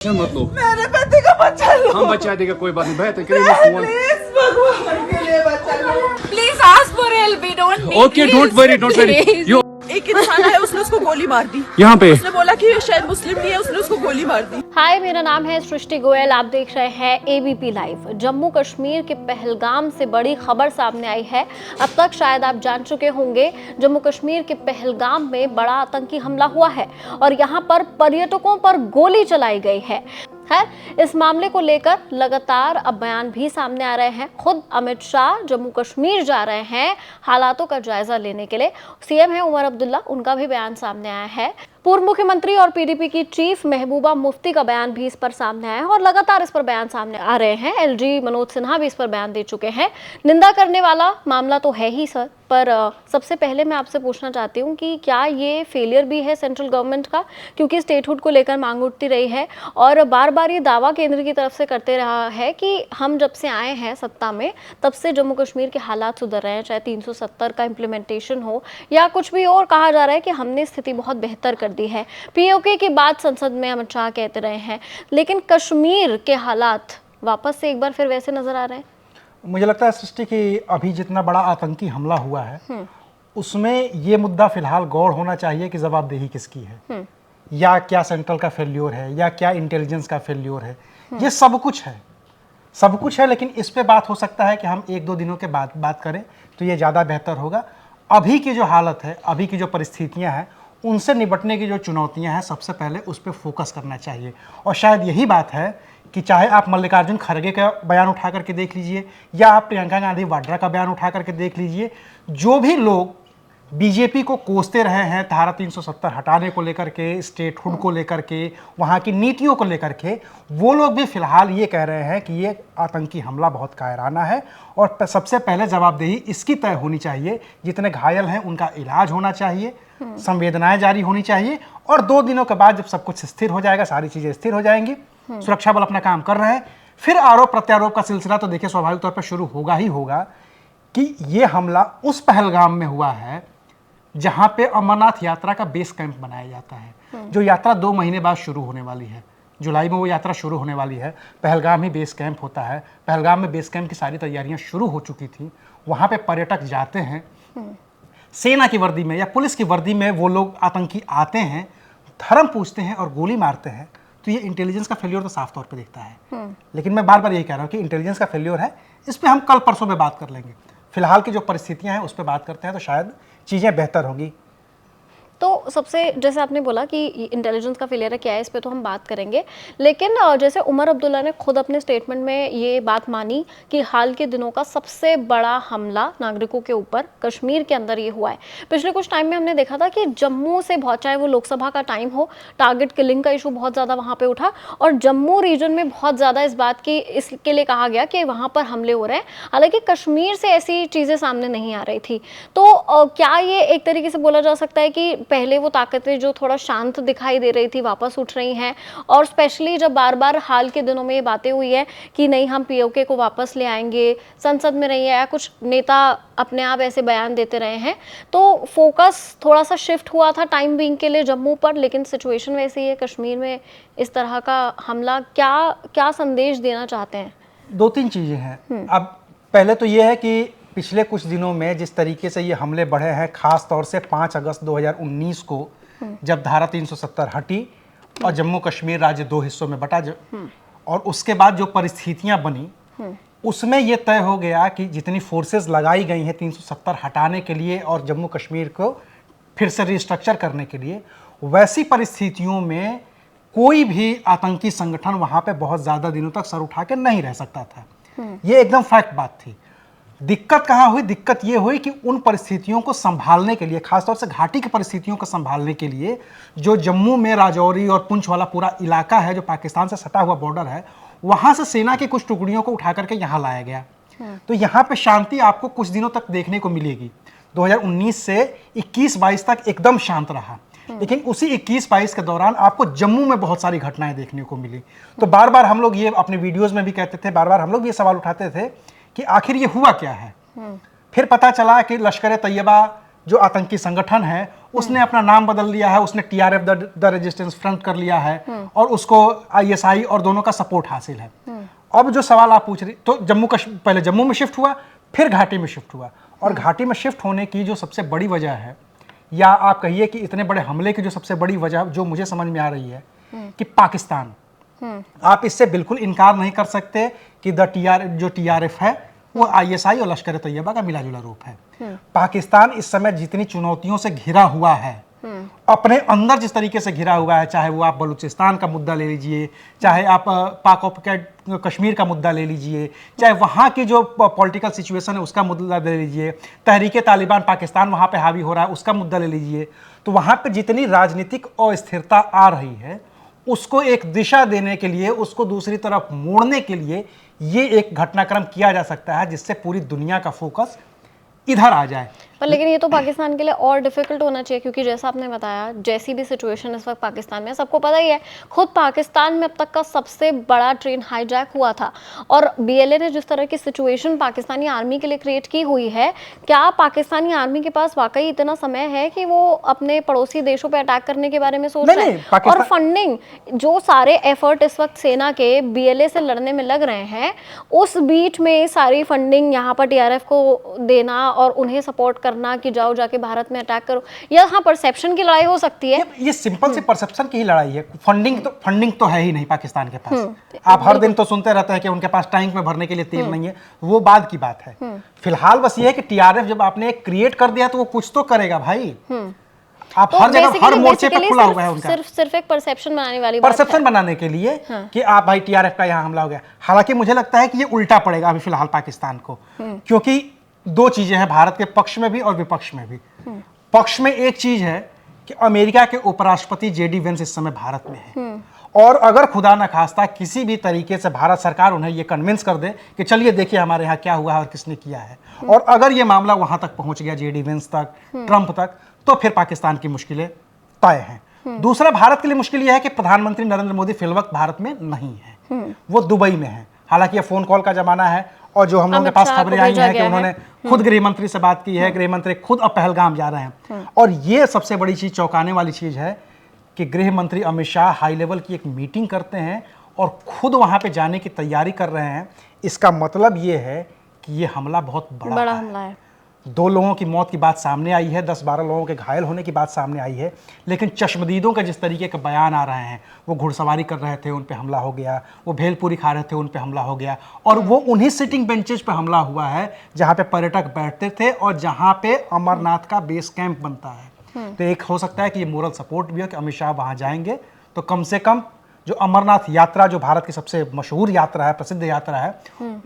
मत लो, मेरे बेटे का बच्चा लो। हम बचा देगा, कोई बात नहीं। बेहतर करिए फोन। प्लीज भगवान के लिए बच्चा लो। Please ask for help. We don't need. Okay, don't worry, don't worry. Please. You एक इंसान है, उसने उसको गोली मार दी। यहाँ पे उसने बोला कि ये शायद मुस्लिम नहीं है, उसने उसको गोली मार दी। हाय, मेरा नाम है सृष्टि गोयल। आप देख रहे हैं एबीपी लाइव। जम्मू कश्मीर के पहलगाम से बड़ी खबर सामने आई है। अब तक शायद आप जान चुके होंगे, जम्मू कश्मीर के पहलगाम में बड़ा आतंकी हमला हुआ है और यहाँ पर पर्यटकों पर गोली चलाई गई है। इस मामले को लेकर लगातार अब बयान भी सामने आ रहे हैं। खुद अमित शाह जम्मू कश्मीर जा रहे हैं हालातों का जायजा लेने के लिए। सीएम है उमर अब्दुल्ला, उनका भी बयान सामने आया है। पूर्व मुख्यमंत्री और पीडीपी की चीफ महबूबा मुफ्ती का बयान भी इस पर सामने आया है और लगातार इस पर बयान सामने आ रहे हैं। एलजी मनोज सिन्हा भी इस पर बयान दे चुके हैं। निंदा करने वाला मामला तो है ही सर, पर सबसे पहले मैं आपसे पूछना चाहती हूँ कि क्या ये फेलियर भी है सेंट्रल गवर्नमेंट का, क्योंकि स्टेटहुड को लेकर मांग उठती रही है और बार बार ये दावा केंद्र की तरफ से करते रहा है कि हम जब से आए हैं सत्ता में तब से जम्मू कश्मीर के हालात सुधर रहे हैं, चाहे 370 का इम्प्लीमेंटेशन हो या कुछ भी और। कहा जा रहा है कि हमने स्थिति बहुत बेहतर कर दी है। पीओके की बात संसद में अमित शाह कहते रहे हैं, लेकिन कश्मीर के हालात वापस से एक बार फिर वैसे नजर आ रहे हैं। मुझे लगता है सृष्टि कि अभी जितना बड़ा आतंकी हमला हुआ है उसमें ये मुद्दा फिलहाल गौर होना चाहिए कि जवाबदेही किसकी है, या क्या सेंट्रल का फेल्योर है, या क्या इंटेलिजेंस का फेल्योर है। ये सब कुछ है, लेकिन इस पे बात हो सकता है कि हम एक दो दिनों के बाद बात करें तो ये ज़्यादा बेहतर होगा। अभी की जो हालत है, अभी की जो परिस्थितियाँ हैं, उनसे निपटने की जो चुनौतियाँ हैं, सबसे पहले उस पर फोकस करना चाहिए। और शायद यही बात है कि चाहे आप मल्लिकार्जुन खड़गे का बयान उठा करके देख लीजिए या आप प्रियंका गांधी वाड्रा का बयान उठा करके देख लीजिए, जो भी लोग बीजेपी को कोसते रहे हैं धारा 370 हटाने को लेकर के, स्टेटहुड को लेकर के, वहाँ की नीतियों को लेकर के, वो लोग भी फिलहाल ये कह रहे हैं कि ये आतंकी हमला बहुत कायराना है और सबसे पहले जवाबदेही इसकी तय होनी चाहिए। जितने घायल हैं उनका इलाज होना चाहिए, संवेदनाएं जारी होनी चाहिए और 2 दिनों के बाद जब सब कुछ स्थिर हो जाएगा, सारी चीज़ें स्थिर हो जाएंगी, सुरक्षा बल अपना काम कर रहे हैं, फिर आरोप प्रत्यारोप का सिलसिला तो देखिए स्वाभाविक तौर पर शुरू होगा ही होगा कि ये हमला उस पहलगाम में हुआ है जहां पे अमरनाथ यात्रा का बेस कैंप बनाया जाता है। जो यात्रा 2 महीने बाद शुरू होने वाली है, जुलाई में वो यात्रा शुरू होने वाली है। पहलगाम ही बेस कैंप होता है। पहलगाम में बेस कैंप की सारी तैयारियां शुरू हो चुकी थी। वहां पे पर्यटक जाते हैं, सेना की वर्दी में या पुलिस की वर्दी में वो लोग आतंकी आते हैं, धर्म पूछते हैं और गोली मारते हैं। तो ये इंटेलिजेंस का फेल्योर तो साफ तौर पे दिखता है। लेकिन मैं बार बार यही कह रहा हूँ कि इंटेलिजेंस का फेल्योर है, इस पर हम कल परसों में बात कर लेंगे। फिलहाल की जो परिस्थितियां हैं उस पर बात करते हैं तो शायद चीज़ें बेहतर होंगी। तो सबसे जैसे आपने बोला कि इंटेलिजेंस का फेलियर है, क्या है, इस पे तो हम बात करेंगे। लेकिन जैसे उमर अब्दुल्ला ने खुद अपने स्टेटमेंट में ये बात मानी कि हाल के दिनों का सबसे बड़ा हमला नागरिकों के ऊपर कश्मीर के अंदर ये हुआ है। पिछले कुछ टाइम में हमने देखा था कि जम्मू से बहुत, चाहे वो लोकसभा का टाइम हो, टारगेट किलिंग का इशू बहुत ज़्यादा वहाँ पर उठा और जम्मू रीजन में बहुत ज़्यादा इस बात की इसके लिए कहा गया कि वहाँ पर हमले हो रहे हैं। हालांकि कश्मीर से ऐसी चीज़ें सामने नहीं आ रही थी। तो क्या ये एक तरीके से बोला जा सकता है कि पहले वो ताकतें जो थोड़ा शांत दिखाई दे रही थी वापस उठ रही हैं, और स्पेशली जब बार बार हाल के दिनों में ये बातें हुई है कि नहीं हम पीओके को वापस ले आएंगे, संसद में नहीं आया, कुछ नेता अपने आप ऐसे बयान देते रहे हैं, तो फोकस थोड़ा सा शिफ्ट हुआ था टाइम बीइंग के लिए जम्मू पर। लेकिन सिचुएशन वैसी है कश्मीर में, इस तरह का हमला क्या संदेश देना चाहते हैं? 2-3 चीज़ें हैं। अब पहले तो ये है कि पिछले कुछ दिनों में जिस तरीके से ये हमले बढ़े हैं, खास तौर से 5 अगस्त 2019 को जब धारा 370 हटी और जम्मू कश्मीर राज्य 2 हिस्सों में बटा, और उसके बाद जो परिस्थितियां बनी उसमें ये तय हो गया कि जितनी फोर्सेस लगाई गई हैं 370 हटाने के लिए और जम्मू कश्मीर को फिर से रिस्ट्रक्चर करने के लिए, वैसी परिस्थितियों में कोई भी आतंकी संगठन वहाँ पे बहुत ज़्यादा दिनों तक सर उठा के नहीं रह सकता था। ये एकदम फैक्ट बात थी। दिक्कत कहाँ हुई? दिक्कत ये हुई कि उन परिस्थितियों को संभालने के लिए, खासतौर से घाटी की परिस्थितियों को संभालने के लिए, जो जम्मू में राजौरी और पुंछ वाला पूरा इलाका है जो पाकिस्तान से सटा हुआ बॉर्डर है, वहाँ से सेना की कुछ टुकड़ियों को उठा करके यहाँ लाया गया। तो यहाँ पे शांति आपको कुछ दिनों तक देखने को मिलेगी। 2019 से 21-22 तक एकदम शांत रहा, लेकिन उसी 21-22 के दौरान आपको जम्मू में बहुत सारी घटनाएं देखने को मिली। तो बार बार हम लोग ये अपने वीडियोज़ में भी कहते थे, बार बार हम लोग ये सवाल उठाते थे कि आखिर ये हुआ क्या है। फिर पता चला कि लश्कर-ए-तैयबा जो आतंकी संगठन है उसने अपना नाम बदल लिया है, उसने TRF द रेजिस्टेंस फ्रंट कर लिया है और उसको ISI और दोनों का सपोर्ट हासिल है। अब जो सवाल आप पूछ रही, तो जम्मू कश्मीर पहले जम्मू में शिफ्ट हुआ, फिर घाटी में शिफ्ट हुआ, और घाटी में शिफ्ट होने की जो सबसे बड़ी वजह है, या आप कहिए कि इतने बड़े हमले की जो सबसे बड़ी वजह जो मुझे समझ में आ रही है कि पाकिस्तान, आप इससे बिल्कुल इनकार नहीं कर सकते कि जो TRF है वो ISI और लश्कर तैयबा का मिला जुला रूप है। पाकिस्तान इस समय जितनी चुनौतियों से घिरा हुआ है, अपने अंदर जिस तरीके से घिरा हुआ है, चाहे वो आप बलूचिस्तान का मुद्दा ले लीजिए, चाहे आप पाक ऑक्युपाइड कश्मीर का मुद्दा ले लीजिए, चाहे वहाँ की जो पॉलिटिकल सिचुएशन है उसका मुद्दा ले लीजिए, तहरीके तालिबान पाकिस्तान वहाँ पे हावी हो रहा है उसका मुद्दा ले लीजिए, तो वहाँ पे जितनी राजनीतिक अस्थिरता आ रही है उसको एक दिशा देने के लिए, उसको दूसरी तरफ मोड़ने के लिए ये एक घटनाक्रम किया जा सकता है जिससे पूरी दुनिया का फोकस इधर आ जाए। पर लेकिन ये तो पाकिस्तान के लिए और डिफिकल्ट होना चाहिए, क्योंकि जैसा आपने बताया जैसी भी सिचुएशन इस वक्त पाकिस्तान में, सबको पता ही है, खुद पाकिस्तान में अब तक का सबसे बड़ा ट्रेन हाईजैक हुआ था, और BLA ने जिस तरह की सिचुएशन पाकिस्तानी आर्मी के लिए क्रिएट की हुई है, क्या पाकिस्तानी आर्मी के पास वाकई इतना समय है कि वो अपने पड़ोसी देशों पर अटैक करने के बारे में सोच रहे हैं? और फंडिंग, जो सारे एफर्ट इस वक्त सेना के BLA से लड़ने में लग रहे हैं, उस बीच में सारी फंडिंग यहाँ पर TRF को देना और उन्हें सपोर्ट करना कि जाओ जाके भारत में अटैक करो, यहाँ परसेप्शन की लड़ाई हो सकती है। ये सिंपल सी परसेप्शन की ही लड़ाई है। फंडिंग तो है ही नहीं पाकिस्तान के पास। आप हर दिन तो सुनते रहते हैं कि उनके पास टैंक में भरने के लिए तेल नहीं है, वो बाद की बात है। फिलहाल बस ये है कि TRF जब आपने क्रिएट कर दिया तो वो कुछ तो करेगा भाई। आप तो हर जगह हर मोर्चे पे खुला हुआ है उनका, सिर्फ एक परसेप्शन बनाने वाली बात है। परसेप्शन बनाने के लिए कि आप भाई TRF का यहाँ हमला हो गया। हालांकि मुझे लगता है कि ये उल्टा पड़ेगा अभी फिलहाल पाकिस्तान को, क्योंकि दो चीजें हैं भारत के पक्ष में भी और विपक्ष में भी। पक्ष में एक चीज है कि अमेरिका के उपराष्ट्रपति JD वेंस इस समय भारत में है, और अगर खुदा न खास्ता किसी भी तरीके से भारत सरकार उन्हें ये कन्विंस कर दे कि चलिए देखिए हमारे यहाँ क्या हुआ है और किसने किया है, और अगर ये मामला वहां तक पहुंच गया JD वेंस तक, ट्रंप तक, तो फिर पाकिस्तान की मुश्किलें तय हैं। दूसरा, भारत के लिए मुश्किल यह है कि प्रधानमंत्री नरेंद्र मोदी फिल वक्त भारत में नहीं है, वो दुबई में है। हालांकि ये फोन कॉल का जमाना है, और जो हम लोगों के पास खबरें आई हैं कि उन्होंने खुद गृह मंत्री से बात की है, गृह मंत्री खुद अब पहलगाम जा रहे हैं। और ये सबसे बड़ी चीज, चौंकाने वाली चीज है कि गृह मंत्री अमित शाह हाई लेवल की एक मीटिंग करते हैं और खुद वहां पे जाने की तैयारी कर रहे हैं। इसका मतलब ये है कि ये हमला बहुत बड़ा हमला है। 2 लोगों की मौत की बात सामने आई है, 10-12 लोगों के घायल होने की बात सामने आई है, लेकिन चश्मदीदों का जिस तरीके के बयान आ रहे हैं, वो घुड़सवारी कर रहे थे उन पे हमला हो गया, वो भेलपूरी खा रहे थे उन पे हमला हो गया, और वो उन्हीं सिटिंग बेंचेज पे हमला हुआ है जहाँ पे पर्यटक बैठते थे और जहाँ पे अमरनाथ का बेस कैंप बनता है। तो एक हो सकता है कि ये मोरल सपोर्ट भी है कि अमित शाह वहाँ जाएंगे तो कम से कम जो अमरनाथ यात्रा, जो भारत की सबसे मशहूर यात्रा है, प्रसिद्ध यात्रा है,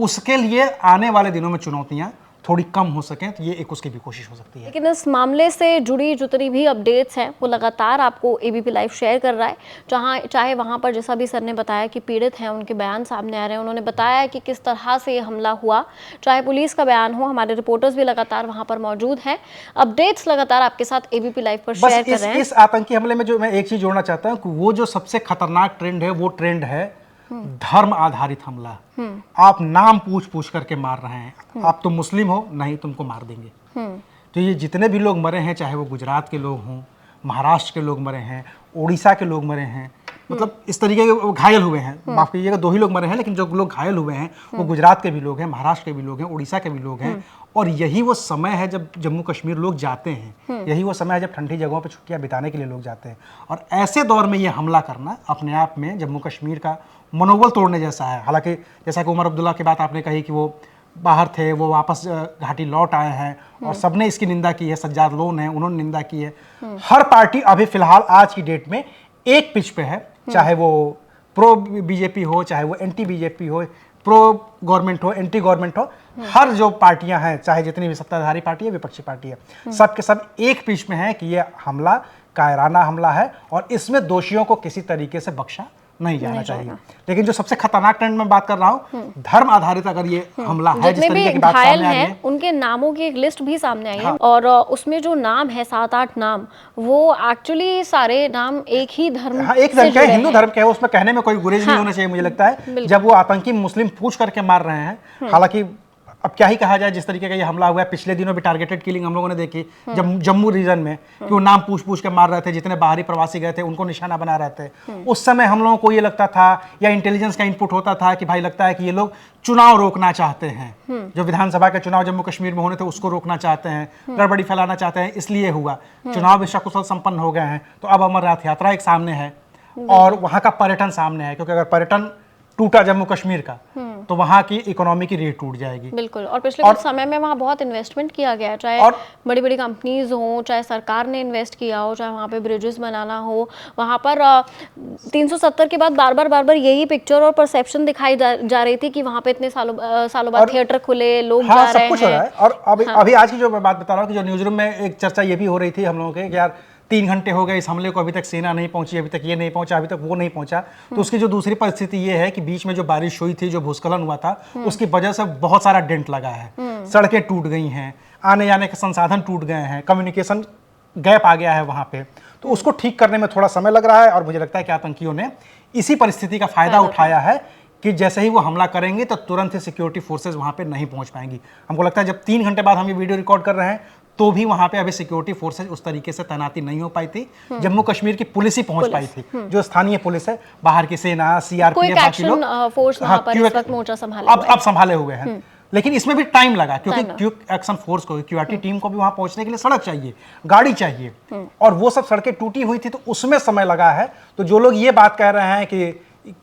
उसके लिए आने वाले दिनों में चुनौतियां थोड़ी कम हो सकें, तो ये एक उसकी भी कोशिश हो सकती है। लेकिन इस मामले से जुड़ी जितनी भी अपडेट्स हैं वो लगातार आपको ABP लाइव शेयर कर रहा है, जहां चाहे वहां पर जैसा भी सर ने बताया कि पीड़ित हैं, उनके बयान सामने आ रहे हैं, उन्होंने बताया कि किस तरह से ये हमला हुआ, चाहे पुलिस का बयान हो, हमारे रिपोर्टर्स भी लगातार वहां पर मौजूद हैं, अपडेट्स लगातार आपके साथ ABP लाइव पर शेयर कर रहे हैं। इस आतंकी हमले में जो मैं एक चीज जोड़ना चाहता हूँ कि वो जो सबसे खतरनाक ट्रेंड है, वो ट्रेंड है धर्म आधारित हमला। आप नाम पूछ करके मार रहे हैं, आप तो मुस्लिम हो, नहीं तुमको मार देंगे। तो ये जितने भी लोग मरे हैं, चाहे वो गुजरात के लोग हों, महाराष्ट्र के लोग मरे हैं, उड़ीसा के लोग मरे हैं, मतलब इस तरीके के घायल हुए हैं, माफ कीजिएगा 2 ही लोग मरे हैं, लेकिन जो लोग घायल हुए हैं वो गुजरात के भी लोग हैं, महाराष्ट्र के भी लोग हैं, उड़ीसा के भी लोग हैं। और यही वो समय है जब जम्मू कश्मीर लोग जाते हैं, यही वो समय है जब ठंडी जगहों पर छुट्टियां बिताने के लिए लोग जाते हैं, और ऐसे दौर में ये हमला करना अपने आप में जम्मू कश्मीर का मनोबल तोड़ने जैसा है। हालांकि जैसा कि उमर अब्दुल्ला की बात आपने कही कि वो बाहर थे, वो वापस घाटी लौट आए हैं, और सबने इसकी निंदा की है, सज्जाद लोन है उन्होंने निंदा की है। हर पार्टी अभी फिलहाल आज की डेट में एक पिच पे है, चाहे वो प्रो BJP हो, चाहे वो एंटी BJP हो, प्रो गवर्नमेंट हो, एंटी गवर्नमेंट हो, हर जो पार्टियां हैं, चाहे जितनी भी सत्ताधारी पार्टी है, विपक्षी पार्टी है, सब के सब एक पिच में है कि ये हमला कायराना हमला है और इसमें दोषियों को किसी तरीके से बख्शा नहीं जाना चाहिए। लेकिन जो सबसे खतरनाक ट्रेंड में बात कर रहा हूँ, धर्म आधारित अगर ये हमला है, जिस तरीके की बात सामने आई है, उनके नामों की एक लिस्ट भी सामने आई है, और उसमें जो नाम है 7-8 नाम, वो एक्चुअली सारे नाम एक ही धर्म एक धर्म के, हिंदू धर्म के है, उसमें कहने में कोई गुरेज नहीं होना चाहिए मुझे लगता है। जब वो आतंकी मुस्लिम पूछ करके मार रहे हैं, हालांकि अब क्या ही कहा जाए, जिस तरीके का ये हमला हुआ है, पिछले दिनों भी टारगेटेड किलिंग हम लोगों ने देखी जब जम्मू रीजन में, कि वो नाम पूछ के मार रहे थे, जितने बाहरी प्रवासी गए थे उनको निशाना बना रहे थे। उस समय हम लोगों को ये लगता था, या इंटेलिजेंस का इनपुट होता था कि भाई लगता है कि ये लोग चुनाव रोकना चाहते हैं, जो विधानसभा के चुनाव जम्मू कश्मीर में होने थे उसको रोकना चाहते हैं, गड़बड़ी फैलाना चाहते हैं, इसलिए हुआ। चुनाव भी सकुशल संपन्न हो गए हैं, तो अब अमरनाथ यात्रा एक सामने है और वहाँ का पर्यटन सामने है, क्योंकि अगर पर्यटन टूटा जम्मू कश्मीर का तो वहाँ की इकोनॉमी की रीढ़ टूट जाएगी। बिल्कुल। और पिछले कुछ समय में वहाँ बहुत इन्वेस्टमेंट किया गया, चाहे बड़ी बड़ी कंपनीज हो, चाहे सरकार ने इन्वेस्ट किया हो, चाहे वहाँ पे ब्रिजेस बनाना हो। वहाँ पर 370 के बाद बार बार यही पिक्चर और परसेप्शन दिखाई जा रही थी कि वहाँ पे इतने सालों बाद थिएटर खुले, लोग जा रहे हैं, सब कुछ हो रहा है। और अभी आज की जो मैं बात बता रहा हूँ कि जो न्यूज रूम में एक चर्चा ये भी हो रही थी हम लोगों के कि यार 3 घंटे हो गए इस हमले को, अभी तक सेना नहीं पहुंची, अभी तक ये नहीं पहुंचा, अभी तक वो नहीं पहुंचा। तो उसकी जो दूसरी परिस्थिति ये है कि बीच में जो बारिश हुई थी, जो भूस्खलन हुआ था, उसकी वजह से बहुत सारा डेंट लगा है, सड़कें टूट गई हैं, आने जाने के संसाधन टूट गए हैं, कम्युनिकेशन गैप आ गया है वहाँ पे। तो उसको ठीक करने में थोड़ा समय लग रहा है और मुझे लगता है कि आतंकियों ने इसी परिस्थिति का फायदा उठाया है कि जैसे ही वो हमला करेंगे तो तुरंत ही सिक्योरिटी फोर्सेज वहाँ पे नहीं पहुँच पाएंगी। हमको लगता है जब 3 घंटे बाद हम ये वीडियो रिकॉर्ड कर रहे हैं तो भी वहां पे अभी सिक्योरिटी फोर्सेज उस तरीके से तैनाती नहीं हो पाई थी। जम्मू कश्मीर की पुलिस ही पहुंच पाई थी, जो स्थानीय पुलिस है, बाहर की सेना, सीआरपीएफ, बाकी लोग फोर्स वहां पर इस वक्त मोर्चा संभाले अब संभाले हुए हैं। लेकिन इसमें भी टाइम लगा, क्योंकि क्विक एक्शन फोर्स को, क्यूआरटी टीम को भी वहां पहुंचने के लिए सड़क चाहिए, गाड़ी चाहिए, और वो सब सड़कें टूटी हुई थी, तो उसमें समय लगा है। तो जो लोग ये बात कह रहे हैं कि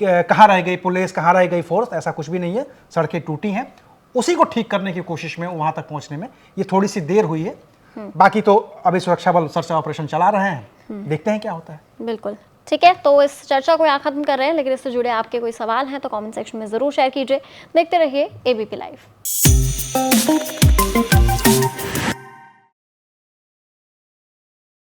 कहाँ रह गई पुलिस, कहाँ रह गई फोर्स, ऐसा कुछ भी नहीं है। सड़कें टूटी हैं, उसी को ठीक करने की कोशिश में, वहां तक पहुंचने में ये थोड़ी सी देर हुई है। बाकी तो अभी सुरक्षा बल सर्च ऑपरेशन चला रहे हैं, देखते हैं क्या होता है। बिल्कुल ठीक है, तो इस चर्चा को यहाँ खत्म कर रहे हैं, लेकिन इससे जुड़े आपके कोई सवाल हैं तो कमेंट सेक्शन में जरूर शेयर कीजिए। देखते रहिए एबीपी लाइव।